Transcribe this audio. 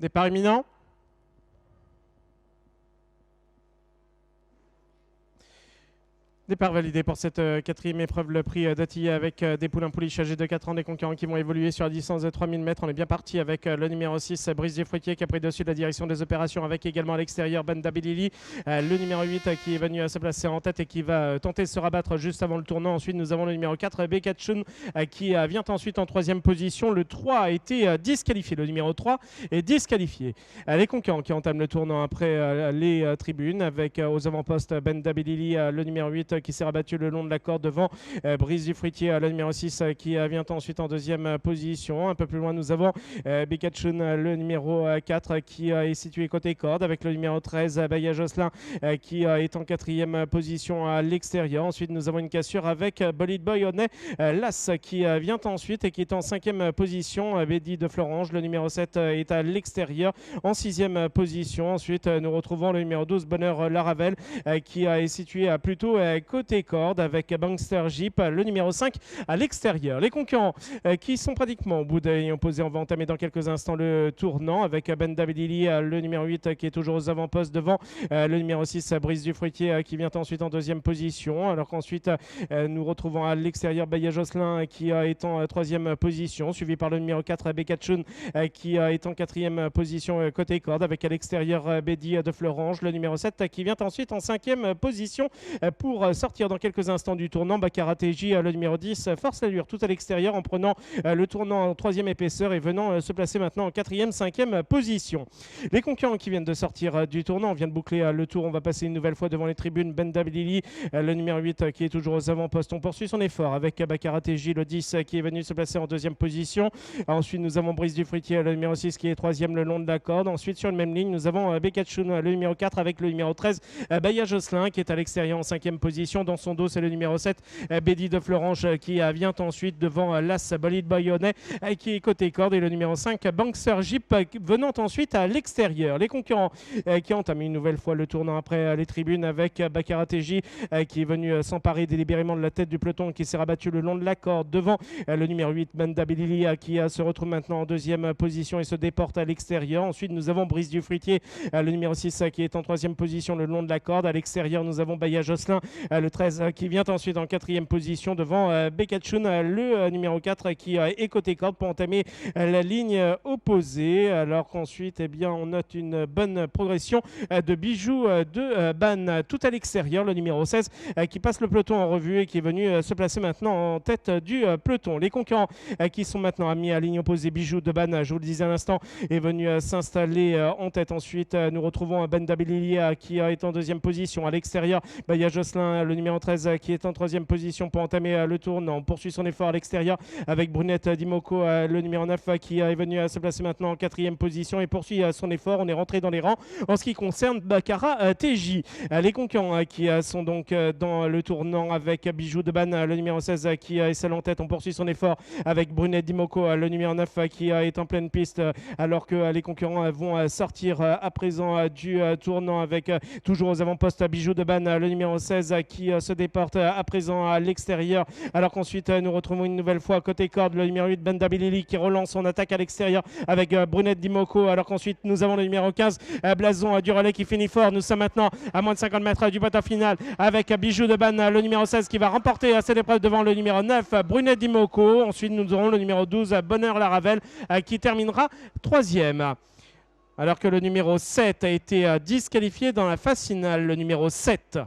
Départ imminent. Départ validé pour cette quatrième épreuve, le prix d'Attier avec des poulains pouliches âgés de 4 ans, des concurrents qui vont évoluer sur la distance de 3000 mètres. On est bien parti avec le numéro 6, Brice du Fruitier, qui a pris dessus la direction des opérations, avec également à l'extérieur Bandabilili, le numéro 8 qui est venu se placer en tête et qui va tenter de se rabattre juste avant le tournant. Ensuite, nous avons le numéro 4, Bekachun, qui vient ensuite en troisième position. Le 3 a été disqualifié. Le numéro 3 est disqualifié. Les concurrents qui entament le tournant après les tribunes, avec aux avant-postes Bandabilili, le numéro 8, qui s'est rabattu le long de la corde devant Brice du Fruitier, le numéro 6 qui vient ensuite en deuxième position. Un peu plus loin, nous avons Bekachun, le numéro 4 qui est situé côté corde, avec le numéro 13 Baya Jocelyn qui est en quatrième position à l'extérieur. Ensuite, nous avons une cassure avec Bolide Boy Honnet Las qui vient ensuite et qui est en cinquième position. Bédi de Florange, le numéro 7 est à l'extérieur en sixième position. Ensuite, nous retrouvons le numéro 12 Bonheur Laravel qui est situé plutôt côté corde, avec Bankster Jeep, le numéro 5 à l'extérieur. Les concurrents qui sont pratiquement au bout des opposés, on va entamer dans quelques instants le tournant avec Bandabilili, le numéro 8 qui est toujours aux avant-postes devant le numéro 6 Brice du Fruitier qui vient ensuite en deuxième position, alors qu'ensuite nous retrouvons à l'extérieur Baya Jocelyn qui est en troisième position, suivi par le numéro 4 Bekachun qui est en quatrième position côté corde, avec à l'extérieur Bédi de Florange, le numéro 7 qui vient ensuite en cinquième position. Pour sortir dans quelques instants du tournant, Baccarat TJ, le numéro 10, force l'allure tout à l'extérieur en prenant le tournant en troisième épaisseur et venant se placer maintenant en quatrième, cinquième position. Les concurrents qui viennent de sortir du tournant, on vient de boucler le tour, on va passer une nouvelle fois devant les tribunes. Bandabilili, le numéro 8 qui est toujours aux avant-postes, on poursuit son effort avec Baccarat TJ, le 10 qui est venu se placer en deuxième position. Ensuite, nous avons Brice du Fruitier, le numéro 6 qui est troisième le long de la corde. Ensuite, sur la même ligne, nous avons Bekachun, le numéro 4 avec le numéro 13 Baya Jocelyn qui est à l'extérieur en cinquième position. Dans son dos, c'est le numéro 7 Bédi de Florange qui vient ensuite devant l'As Bolide Bayonnais qui est côté corde, et le numéro 5 Bankster Jeep venant ensuite à l'extérieur. Les concurrents qui entament une nouvelle fois le tournant après les tribunes, avec Baccarat TJ qui est venu s'emparer délibérément de la tête du peloton, qui s'est rabattu le long de la corde devant le numéro 8 Bandabilili qui se retrouve maintenant en deuxième position et se déporte à l'extérieur. Ensuite, nous avons Brice du Fruitier, le numéro 6 qui est en troisième position le long de la corde. À l'extérieur, nous avons Baya Jocelyn, le 13 qui vient ensuite en quatrième position devant Bekachun, le numéro 4 qui est côté corde pour entamer la ligne opposée, alors qu'ensuite on note une bonne progression de Bijoux de Ban tout à l'extérieur, le numéro 16 qui passe le peloton en revue et qui est venu se placer maintenant en tête du peloton. Les concurrents qui sont maintenant mis à ligne opposée, Bijoux de Ban, je vous le disais à l'instant, est venu s'installer en tête. Ensuite, nous retrouvons Bandabilili qui est en deuxième position. À l'extérieur, il y a Jocelyn, le numéro 13 qui est en troisième position pour entamer le tournant. On poursuit son effort à l'extérieur avec Brunette Dimoko, le numéro 9 qui est venu se placer maintenant en quatrième position et poursuit son effort. On est rentré dans les rangs en ce qui concerne Baccarat TJ. Les concurrents qui sont donc dans le tournant, avec Bijoux de Ban, le numéro 16 qui est seul en tête. On poursuit son effort avec Brunette Dimoko, le numéro 9 qui est en pleine piste, alors que les concurrents vont sortir à présent du tournant, avec toujours aux avant-postes Bijoux de Ban, le numéro 16 qui se déporte à présent à l'extérieur, alors qu'ensuite nous retrouvons une nouvelle fois côté corde le numéro 8 Bandabilili qui relance son attaque à l'extérieur avec Brunette Dimoko, alors qu'ensuite nous avons le numéro 15 Blason du relais qui finit fort. Nous sommes maintenant à moins de 50 mètres du poteau final avec Bijoux de Ban, le numéro 16 qui va remporter cette épreuve devant le numéro 9 Brunette Dimoko. Ensuite nous aurons le numéro 12 Bonheur Laravel qui terminera troisième, alors que le numéro 7 a été disqualifié dans la phase finale. Le numéro 7